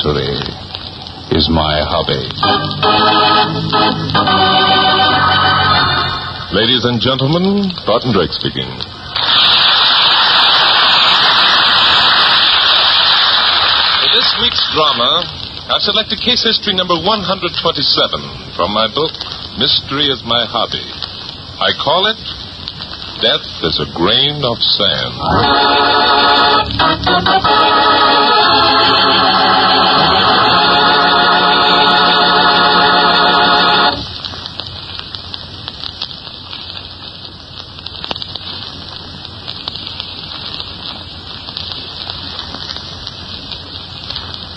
mystery is my hobby. Ladies and gentlemen, Barton Drake speaking. For this week's drama, I've selected case history number 127 from my book, Mystery is My Hobby. I call it Death is a Grain of Sand.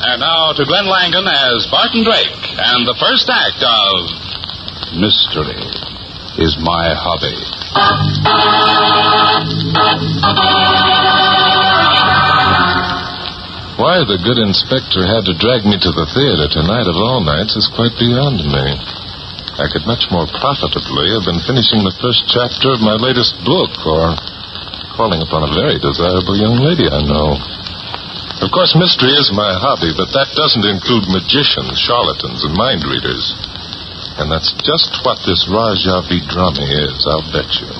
And now to Glenn Langan as Barton Drake and the first act of Mystery is My Hobby. Why the good inspector had to drag me to the theater tonight of all nights is quite beyond me. I could much more profitably have been finishing the first chapter of my latest book or calling upon a very desirable young lady I know. Of course, mystery is my hobby, but that doesn't include magicians, charlatans, and mind readers. And that's just what this Raja Vidrami is, I'll bet you.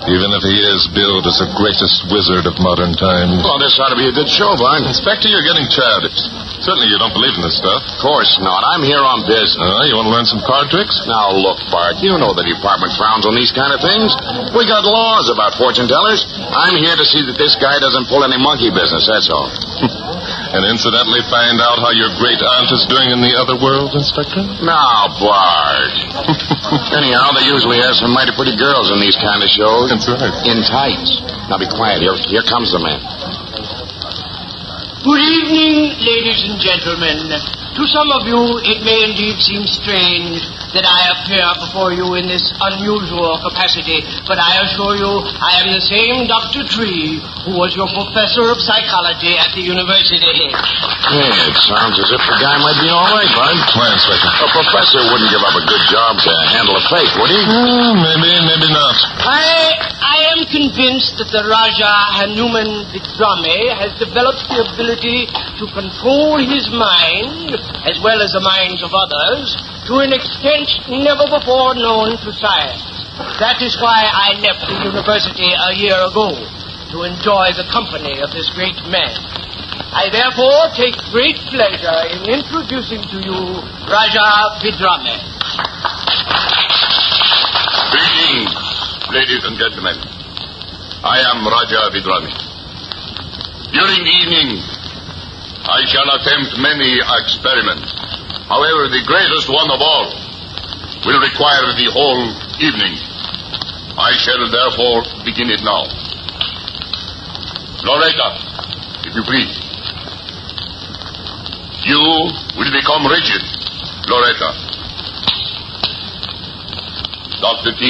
Even if he is billed as the greatest wizard of modern times. Well, this ought to be a good show, Barton. Inspector, you're getting childish. Certainly you don't believe in this stuff. Of course not. I'm here on business. You want to learn some card tricks? Now, look, Bart, you know the department frowns on these kind of things. We got laws about fortune tellers. I'm here to see that this guy doesn't pull any monkey business, that's all. And incidentally find out how your great aunt is doing in the other world, Inspector? Now, Bart. Anyhow, they usually have some mighty pretty girls in these kind of shows. That's right. In tights. Now, be quiet. Here comes the man. Good evening, ladies and gentlemen. To some of you, it may indeed seem strange that I appear before you in this unusual capacity, but I assure you I am the same Dr. Tree who was your professor of psychology at the university. Yeah, it sounds as if the guy might be all right, Bud. Why, Inspector? A professor wouldn't give up a good job to handle a fake, would he? Maybe not. I am convinced that the Raja Hanuman Vidrami has developed the ability to control his mind, as well as the minds of others, to an extent never before known to science. That is why I left the university a year ago, to enjoy the company of this great man. I therefore take great pleasure in introducing to you Raja Vidrami. Greetings, ladies and gentlemen. I am Raja Vidrami. During the evening, I shall attempt many experiments. However, the greatest one of all will require the whole evening. I shall therefore begin it now. Loretta, if you please. You will become rigid, Loretta. Dr. T,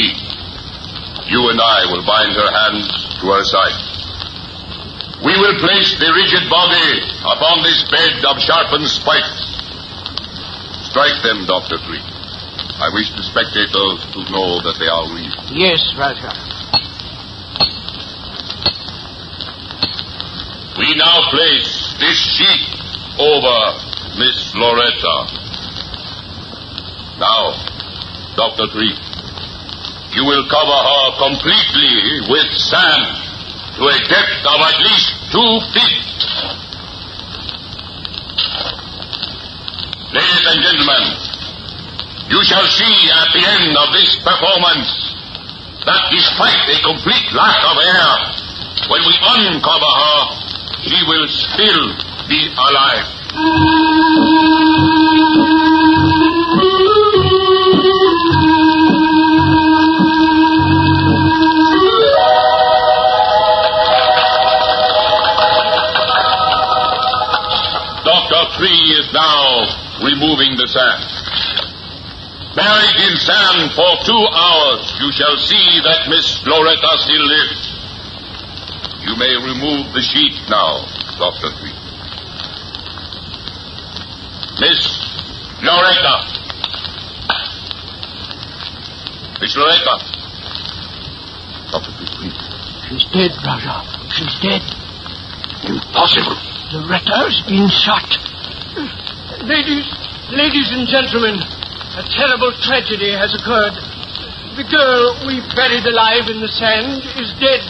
you and I will bind her hands to her side. We will place the rigid body upon this bed of sharpened spikes. Strike them, Dr. Tree. I wish the spectators to know that they are real. Yes, Raja. We now place this sheet over Miss Loretta. Now, Dr. Tree, you will cover her completely with sand to a depth of at least 2 feet. Ladies and gentlemen, you shall see at the end of this performance that despite a complete lack of air, when we uncover her, she will still be alive. Dr. Tree is now removing the sand. Buried in sand for 2 hours, you shall see that Miss Loretta still lives. You may remove the sheet now, Dr. Tree. Miss Loretta. Miss Loretta. Dr. Tree, please. She's dead, Raja. She's dead. Impossible. Loretta's been shot. Ladies and gentlemen, a terrible tragedy has occurred. The girl we buried alive in the sand is dead.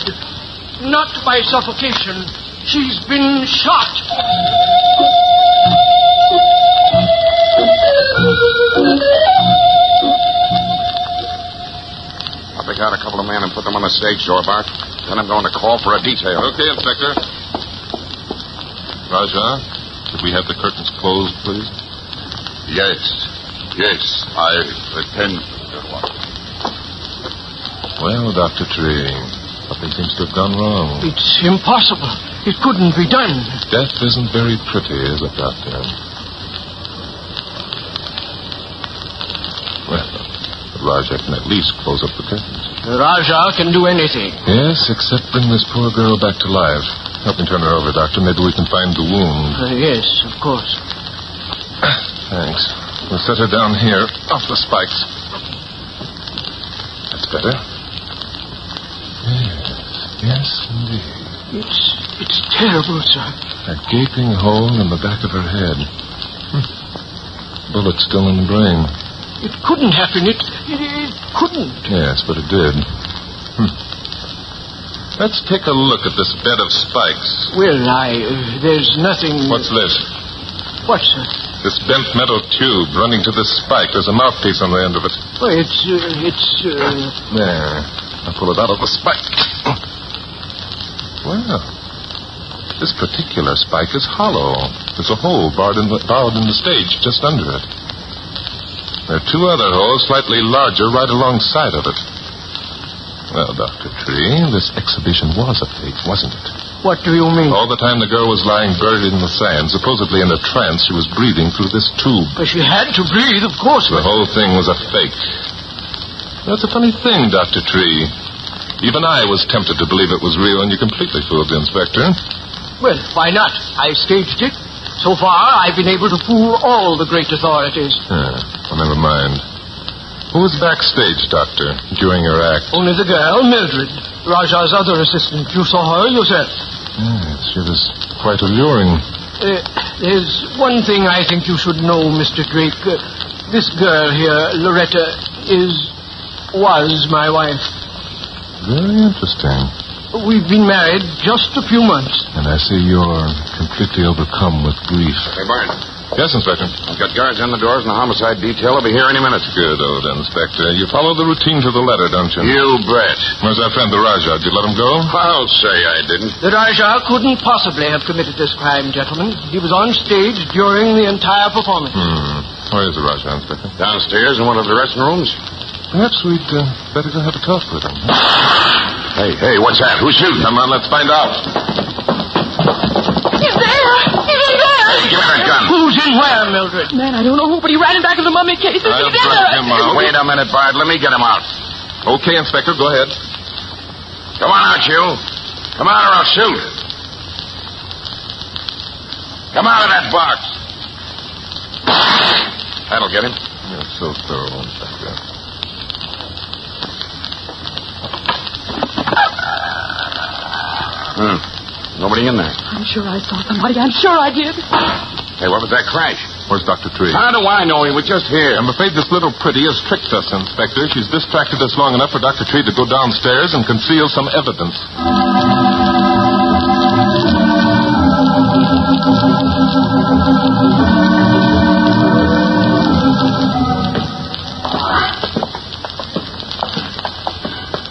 Not by suffocation. She's been shot. I'll pick out a couple of men and put them on the stage door, Bart. Then I'm going to call for a detail. Okay, Inspector. Raja, could we have the curtains closed, please? Yes. I attend. Well, Dr. Tree, something seems to have gone wrong. It's impossible. It couldn't be done. Death isn't very pretty, is it, Doctor? Well, the Raja can at least close up the curtains. The Raja can do anything. Yes, except bring this poor girl back to life. Help me turn her over, Doctor. Maybe we can find the wound. Yes, of course. Thanks. We'll set her down here, off the spikes. That's better. Yes, indeed. It's terrible, sir. A gaping hole in the back of her head. Bullet still in the brain. It couldn't happen. It couldn't. Yes, but it did. Let's take a look at this bed of spikes. Well, there's nothing... What's this? What, sir? This bent metal tube running to this spike. There's a mouthpiece on the end of it. Well, it's... There. I'll pull it out of the spike. Well, this particular spike is hollow. There's a hole barred in the stage just under it. There are two other holes slightly larger right alongside of it. Well, Dr. Tree, this exhibition was a fake, wasn't it? What do you mean? All the time the girl was lying buried in the sand, supposedly in a trance, she was breathing through this tube. But she had to breathe, of course. The whole thing was a fake. That's a funny thing, Dr. Tree. Even I was tempted to believe it was real, and you completely fooled the inspector. Well, why not? I staged it. So far, I've been able to fool all the great authorities. Well, never mind. Who was backstage, Doctor, during your act? Only the girl, Mildred, Raja's other assistant. You saw her yourself. Yes, she was quite alluring. There's one thing I think you should know, Mr. Drake. This girl here, Loretta, was my wife. Very interesting. We've been married just a few months. And I see you're completely overcome with grief. Hey, Bart. Yes, Inspector. I've got guards on the doors and a homicide detail. I'll be here any minute. Good, old Inspector. You follow the routine to the letter, don't you? You bet. Where's our friend, the Raja? Did you let him go? I'll say I didn't. The Raja couldn't possibly have committed this crime, gentlemen. He was on stage during the entire performance. Where is the Raja, Inspector? Downstairs in one of the dressing rooms. Perhaps we'd better go have a talk with him. Hey, what's that? Who's shooting? Come on, let's find out. He's there! He's in there! Hey, give me that gun. Who's in where, Mildred? Man, I don't know who, but he ran in back of the mummy case. I'll He's in drag there! him out. Wait a minute, Bart. Let me get him out. Okay, Inspector, go ahead. Come on out, you. Come out or I'll shoot. Come out of that box. That'll get him. You're so thorough, Inspector. Nobody in there. I'm sure I saw somebody. I'm sure I did. Hey, what was that crash? Where's Dr. Tree? How do I know? He was just here. I'm afraid this little pretty has tricked us, Inspector. She's distracted us long enough for Dr. Tree to go downstairs and conceal some evidence.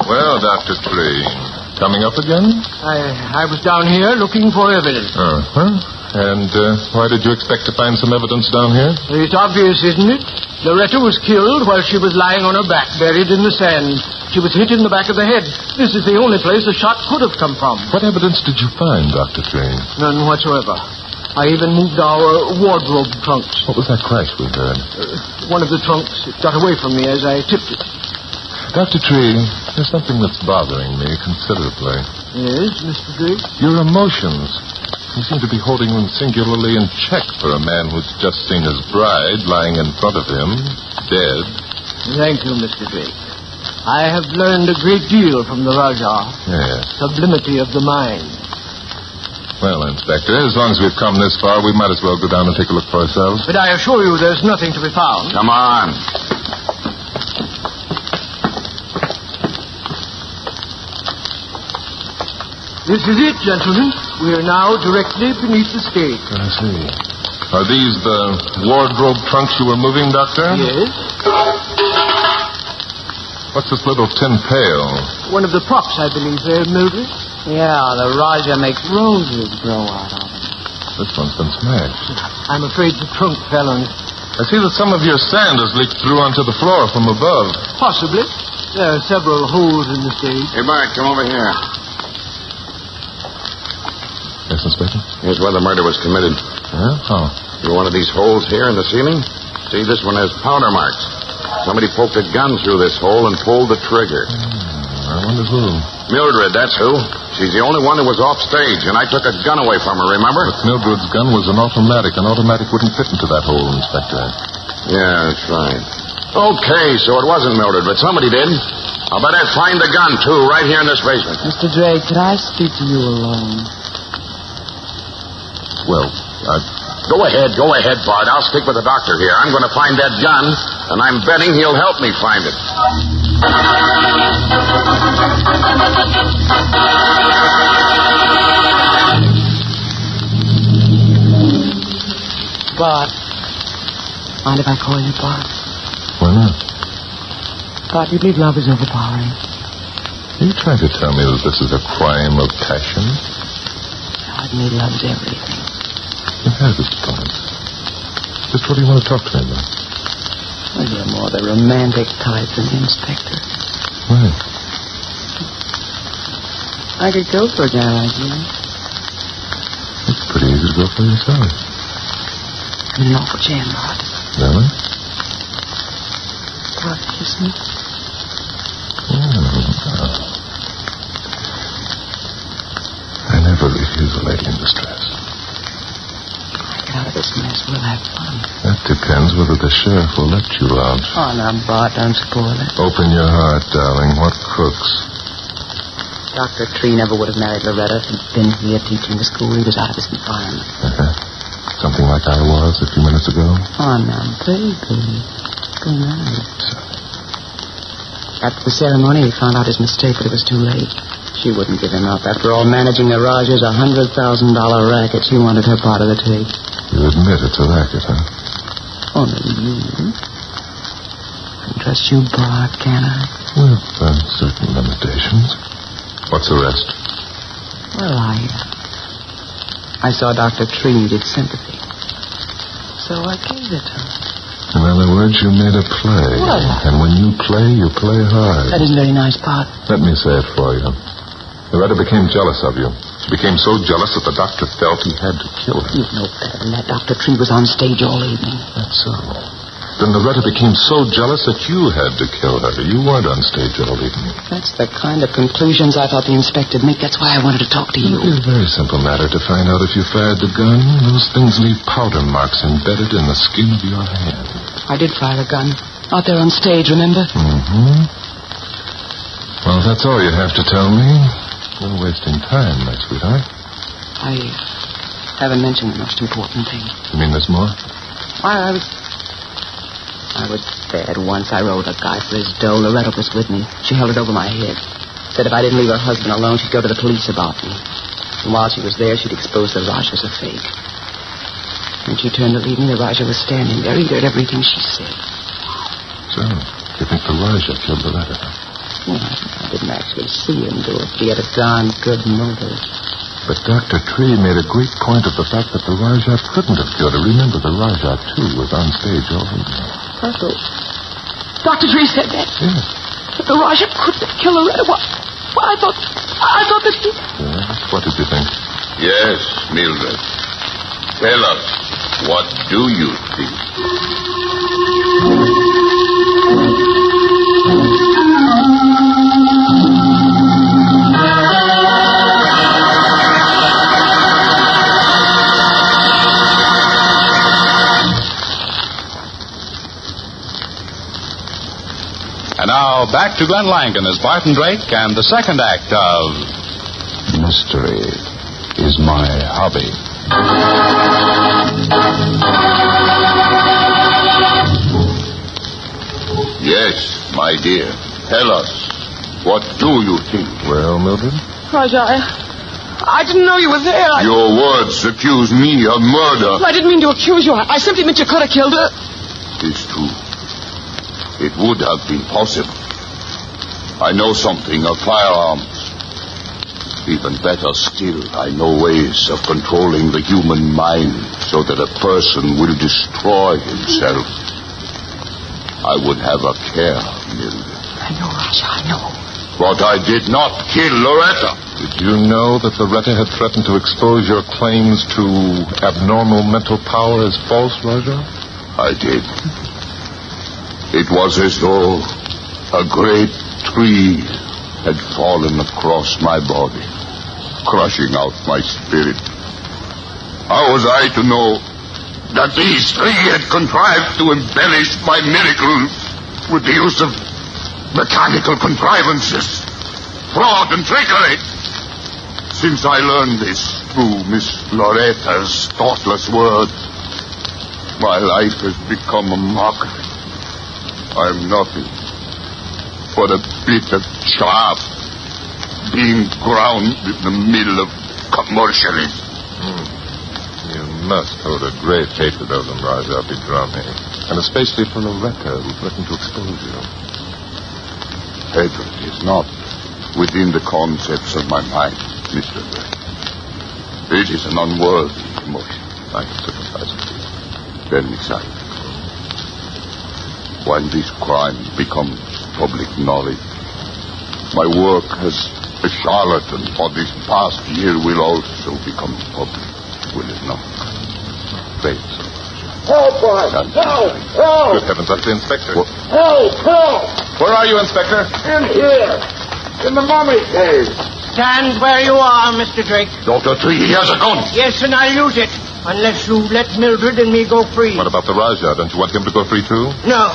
Well, Dr. Tree, coming up again? I was down here looking for evidence. Uh-huh. And why did you expect to find some evidence down here? It's obvious, isn't it? Loretta was killed while she was lying on her back, buried in the sand. She was hit in the back of the head. This is the only place the shot could have come from. What evidence did you find, Dr. Tree? None whatsoever. I even moved our wardrobe trunks. What was that crash we heard? One of the trunks got away from me as I tipped it. Dr. Tree, there's something that's bothering me considerably. Yes, Mr. Drake? Your emotions. You seem to be holding them singularly in check for a man who's just seen his bride lying in front of him, dead. Thank you, Mr. Drake. I have learned a great deal from the Raja. Yes. Sublimity of the mind. Well, Inspector, as long as we've come this far, we might as well go down and take a look for ourselves. But I assure you there's nothing to be found. Come on. This is it, gentlemen. We are now directly beneath the stage. I see. Are these the wardrobe trunks you were moving, Doctor? Yes. What's this little tin pail? One of the props, I believe, there, Mildred. Yeah, the Raja makes roses grow out of it. This one's been smashed. I'm afraid the trunk fell on it. I see that some of your sand has leaked through onto the floor from above. Possibly. There are several holes in the stage. Hey, Bart, come over here. Yes, Inspector? Here's where the murder was committed. Yeah? How? See one of these holes here in the ceiling? See, this one has powder marks. Somebody poked a gun through this hole and pulled the trigger. I wonder who. Mildred, that's who. She's the only one who was off stage, and I took a gun away from her, remember? But Mildred's gun was an automatic. An automatic wouldn't fit into that hole, Inspector. Yeah, that's right. Okay, so it wasn't Mildred, but somebody did. I'll bet I'd find the gun, too, right here in this basement. Mr. Drake, could I speak to you alone? Well, Go ahead, Bart. I'll stick with the doctor here. I'm going to find that gun, and I'm betting he'll help me find it. Bart. Mind if I call you Bart? Why not? Bart, you believe love is overpowering? Are you trying to tell me that this is a crime of passion? God, me loves everything. It has its points. Just what do you want to talk to me about? Well, you're more the romantic type than the inspector. Why? I could go for a guy like you. It's pretty easy to go for yourself. I'm an awful jam, Bart. Really? Bart, kiss me. I never refuse a lady in distress. Out of this mess, we'll have fun. That depends whether the sheriff will let you out. Oh, now, Bart, don't spoil it. Open your heart, darling. What crooks? Dr. Tree never would have married Loretta if he'd been here teaching the school. He was out of his environment. Something like I was a few minutes ago. Oh, now, baby. Go on. After the ceremony, he found out his mistake, but it was too late. She wouldn't give him up. After all, managing the Rogers, $100,000 racket, she wanted her part of the take. You admit it's a racket, huh? Only you. I can trust you, Bart, can't I? With certain limitations. What's the rest? Well, I saw Dr. Tree needed sympathy. So I gave it to her. In other words, you made a play. What? And when you play hard. That isn't very nice, Bart. Let me say it for you. Loretta became jealous of you. She became so jealous that the doctor felt he had to kill her. You know better than that. Dr. Tree was on stage all evening. That's so. Then Loretta became so jealous that you had to kill her. You weren't on stage all evening. That's the kind of conclusions I thought the inspector'd make. That's why I wanted to talk to you. It's a very simple matter to find out if you fired the gun. Those things leave powder marks embedded in the skin of your hand. I did fire a gun. Out there on stage, remember? Mm-hmm. Well, that's all you have to tell me. We're wasting time, my sweetheart. I haven't mentioned the most important thing. You mean there's more? I was bad once. I rode a guy for his dough. Loretta was with me. She held it over my head. Said if I didn't leave her husband alone, she'd go to the police about me. And while she was there, she'd expose the Raj was a fake. When she turned to leave me, the Raja was standing there. He heard everything she said. So, you think the Raja killed Loretta? Well, I didn't actually see him do it. He had a darn good motive. But Dr. Tree made a great point of the fact that the Raja couldn't have killed her. Remember, the Raja, too, was on stage all evening. I thought Dr. Drake said that. Yes. That the Raja couldn't have killed Loretta. Well, I thought that he... Yes, what did you think? Yes, Mildred. Tell us, what do you think? And now, back to Glenn Langan as Barton Drake and the second act of... Mystery is is my hobby. Yes, my dear. Tell us. What do you think? Well, Mildred? Raja, I didn't know you were there. Your words accuse me of murder. I didn't mean to accuse you. I simply meant you could have killed her. It's true. It would have been possible. I know something of firearms. Even better still, I know ways of controlling the human mind so that a person will destroy himself. I would have a care, Mildred. I know, Raja, I know. But I did not kill Loretta. Did you know that Loretta had threatened to expose your claims to abnormal mental power as false, Raja? I did. It was as though a great tree had fallen across my body, crushing out my spirit. How was I to know that these three had contrived to embellish my miracle with the use of mechanical contrivances, fraud and trickery? Since I learned this through Miss Loretta's thoughtless words, my life has become a mockery. I'm nothing but a bit of chaff being ground in the middle of commercialism. You must hold a great hatred of them, Raja Bidrami, and especially for Loretta, who threatened to expose you. Hatred is not within the concepts of my mind, Mr. Drake. It is an unworthy emotion. I can sympathize with you. Tell me, silence. When this crime becomes public knowledge, my work as a charlatan for this past year will also become public, will it not? Faith, so. Help, boy! Help! Help! Good heavens, that's the inspector. Help! Help! Where are you, Inspector? In here! In the mummy cave! Stand where you are, Mr. Drake. Dr. Tree, he has a gun! Yes, and I'll use it. Unless you let Mildred and me go free. What about the Raja? Don't you want him to go free, too? No.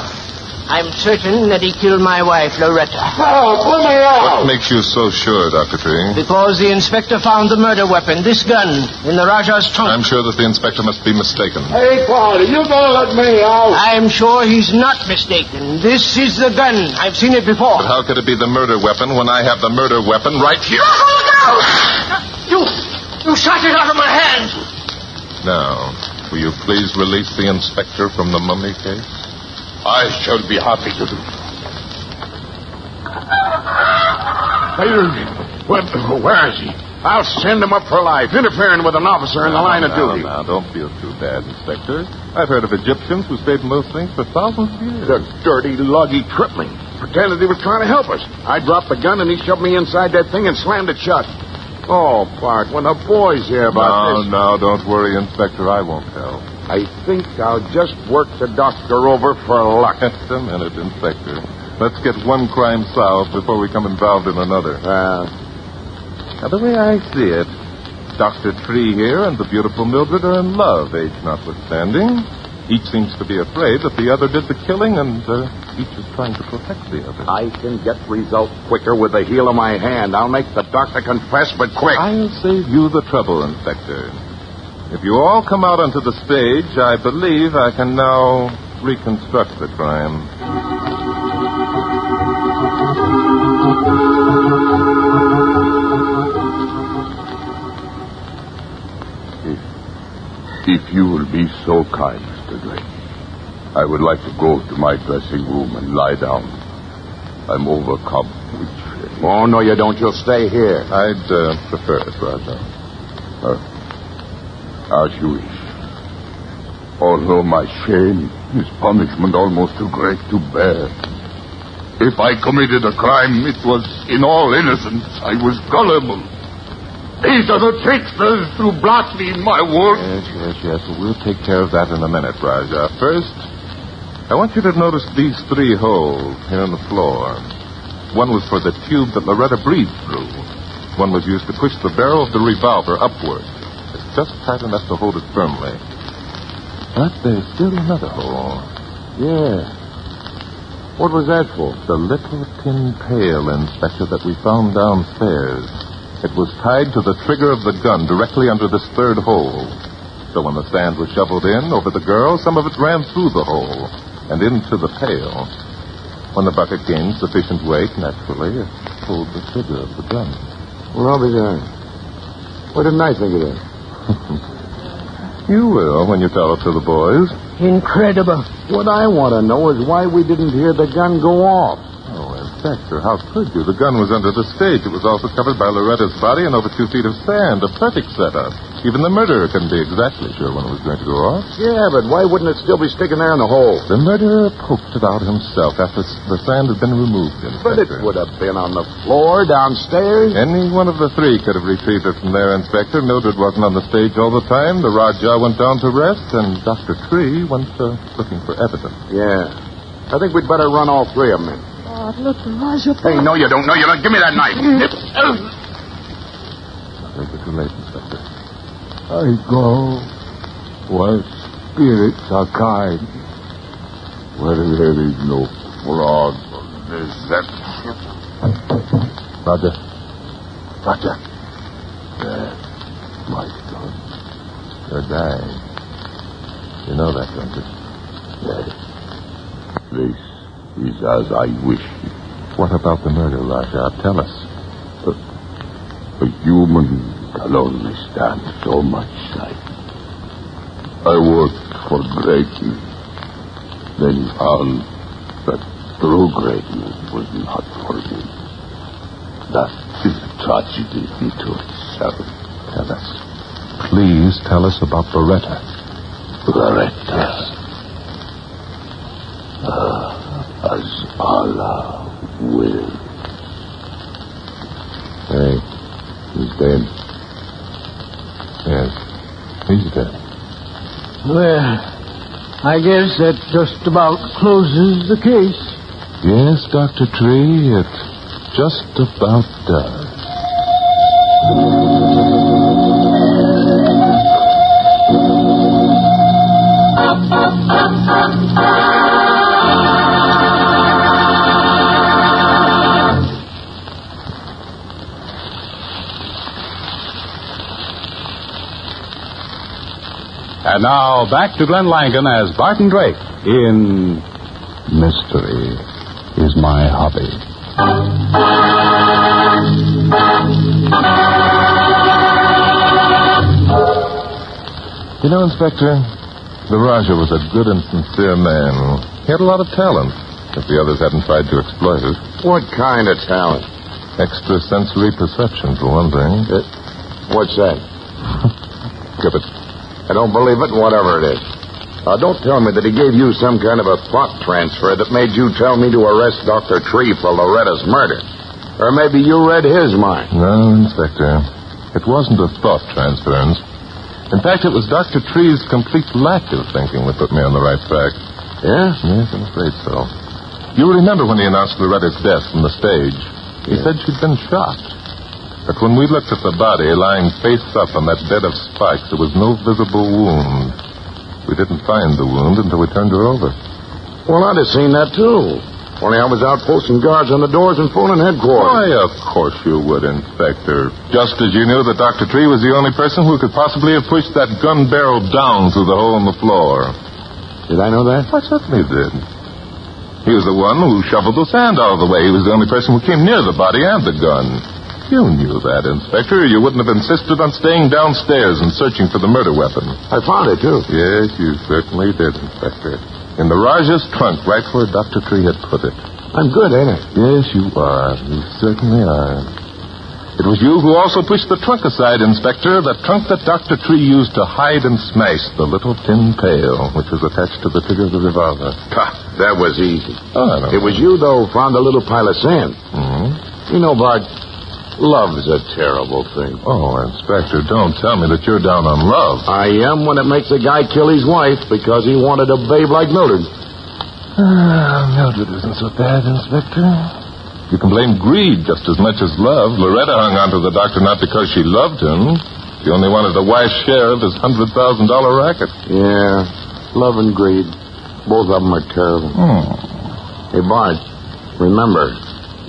I'm certain that he killed my wife, Loretta. Help! Let me out! What makes you so sure, Dr. Tree? Because the inspector found the murder weapon, this gun, in the Raja's trunk. I'm sure that the inspector must be mistaken. Hey, Carter, you gonna let me out? I'm sure he's not mistaken. This is the gun. I've seen it before. But how could it be the murder weapon when I have the murder weapon right here? You shot it out of my hand. Now, will you please release the inspector from the mummy case? I shall be happy to do so. Where is he? I'll send him up for life, interfering with an officer in the line of duty. Now, don't feel too bad, Inspector. I've heard of Egyptians who stayed in those things for thousands of years. The dirty lug, he tripped me. Pretended he was trying to help us. I dropped the gun and he shoved me inside that thing and slammed it shut. Oh, Bart, when the boys hear about this... No, don't worry, Inspector. I won't help. I think I'll just work the doctor over for luck. Just a minute, Inspector. Let's get one crime solved before we come involved in another. Now, the way I see it, Dr. Tree here and the beautiful Mildred are in love, age notwithstanding. Each seems to be afraid that the other did the killing, and each is trying to protect the other. I can get results quicker with the heel of my hand. I'll make the doctor confess, but quick. I'll save you the trouble, Inspector. If you all come out onto the stage, I believe I can now reconstruct the crime. If you will be so kind, Mr. Drake, I would like to go to my dressing room and lie down. I'm overcome with shame. Oh, no, you don't. You'll stay here. I'd prefer it, Raja. As you wish. Although my shame is punishment almost too great to bear. If I committed a crime, it was in all innocence. I was gullible. These are the tricksters who blasphemed my work. Yes. We'll take care of that in a minute, Raja. First, I want you to notice these 3 holes here on the floor. One was for the tube that Loretta breathed through. One was used to push the barrel of the revolver upward. It's just tight enough to hold it firmly. But there's still another hole. Yeah. What was that for? The little tin pail, Inspector, that we found downstairs. It was tied to the trigger of the gun directly under this third hole. So when the sand was shoveled in over the girl, some of it ran through the hole and into the pail. When the bucket gained sufficient weight, naturally, it pulled the trigger of the gun. Well, I'll be darned. What didn't I think of that? You will when you tell it to the boys. Incredible. What I want to know is why we didn't hear the gun go off. Oh, Inspector, how could you? The gun was under the stage. It was also covered by Loretta's body and over 2 feet of sand. A perfect setup. Even the murderer couldn't be exactly sure when it was going to go off. Yeah, but why wouldn't it still be sticking there in the hole? The murderer poked it out himself after the sand had been removed, Inspector. But it would have been on the floor downstairs. Any one of the 3 could have retrieved it from there, Inspector. Mildred wasn't on the stage all the time. The Rajah went down to rest, and Dr. Tree went looking for evidence. Yeah. I think we'd better run all 3 of them in. Oh, look, Elijah. Hey, no, you don't. No, you don't. Give me that knife. I think it's too late, Inspector. I go where spirits are kind, where there is no fraud or deception. Roger. Yes, my son. You're dying. You know that, don't you? Yes. This is as I wish it. What about the murder, Rajah? Tell us. A human can only stand so much sight. I worked for greatness, then found that true greatness was not for me. That is a tragedy into itself. Tell us. Please tell us about Loretta. Loretta. Yes. As Allah will. Hey, he's dead. Yes, he's dead. Well, I guess that just about closes the case. Yes, Dr. Tree, it just about does. And now, back to Glenn Langan as Barton Drake in Mystery is my hobby. You know, Inspector, the Rajah was a good and sincere man. He had a lot of talent, if the others hadn't tried to exploit it. What kind of talent? Extrasensory perception, for one thing. What's that? Give it. I don't believe it, whatever it is. Don't tell me that he gave you some kind of a thought transfer that made you tell me to arrest Dr. Tree for Loretta's murder. Or maybe you read his mind. No, Inspector. It wasn't a thought transference. In fact, it was Dr. Tree's complete lack of thinking that put me on the right track. Yeah? Yes, I'm afraid so. You remember when he announced Loretta's death from the stage? He said she'd been shot. But when we looked at the body lying face up on that bed of spikes, there was no visible wound. We didn't find the wound until we turned her over. Well, I'd have seen that, too. Only I was out posting guards on the doors and phoning headquarters. Why, of course you would, Inspector. Just as you knew that Dr. Tree was the only person who could possibly have pushed that gun barrel down through the hole in the floor. Did I know that? I certainly did. He was the one who shoveled the sand out of the way. He was the only person who came near the body and the gun. You knew that, Inspector. You wouldn't have insisted on staying downstairs and searching for the murder weapon. I found it, too. Yes, you certainly did, Inspector. In the Rajah's trunk, right where Dr. Tree had put it. I'm good, ain't I? Yes, you are. You certainly are. It was you who also pushed the trunk aside, Inspector, that trunk that Dr. Tree used to hide and smash the little tin pail, which was attached to the trigger of the revolver. That was easy. Oh, I know. It was you, though, who found the little pile of sand. Mm-hmm. You know, Bart, love is a terrible thing. Oh, Inspector, don't tell me that you're down on love. I am when it makes a guy kill his wife because he wanted a babe like Mildred. Mildred isn't so bad, Inspector. You can blame greed just as much as love. Loretta hung on to the doctor not because she loved him. She only wanted a wife's share of his $100,000 racket. Yeah, love and greed. Both of them are terrible. Hey, Bart, remember,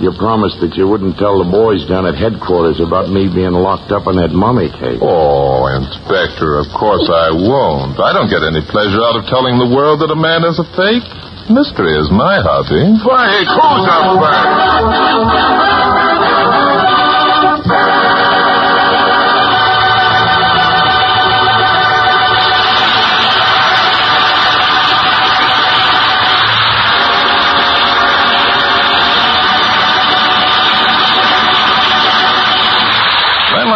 You promised that you wouldn't tell the boys down at headquarters about me being locked up in that mummy case. Oh, Inspector, of course I won't. I don't get any pleasure out of telling the world that a man is a fake. Mystery is my hobby. Wait, who's up first?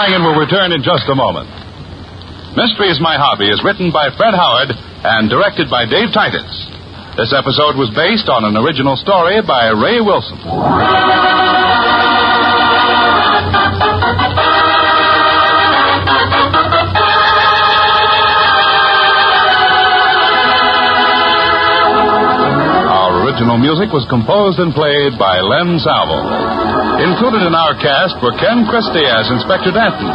Langan will return in just a moment. Mystery is My Hobby is written by Fred Howard and directed by Dave Titus. This episode was based on an original story by Ray Wilson. Our original music was composed and played by Len Salvo. Included in our cast were Ken Christie as Inspector Denton,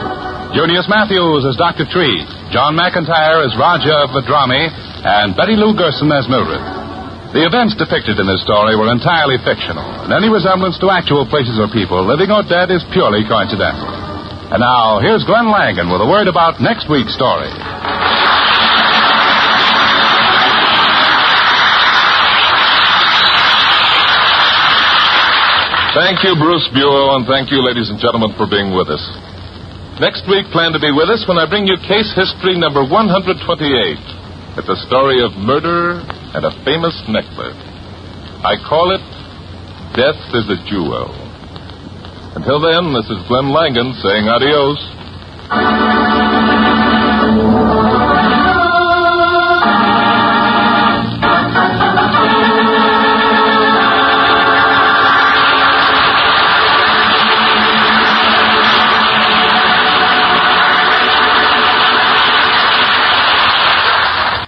Junius Matthews as Dr. Tree, John McIntyre as Raja Vedrami, and Betty Lou Gerson as Mildred. The events depicted in this story were entirely fictional, and any resemblance to actual places or people, living or dead, is purely coincidental. And now, here's Glenn Langan with a word about next week's story. Thank you, Bruce Buell, and thank you, ladies and gentlemen, for being with us. Next week, plan to be with us when I bring you case history number 128. It's a story of murder and a famous necklace. I call it Death is a Jewel. Until then, this is Glenn Langan saying adios.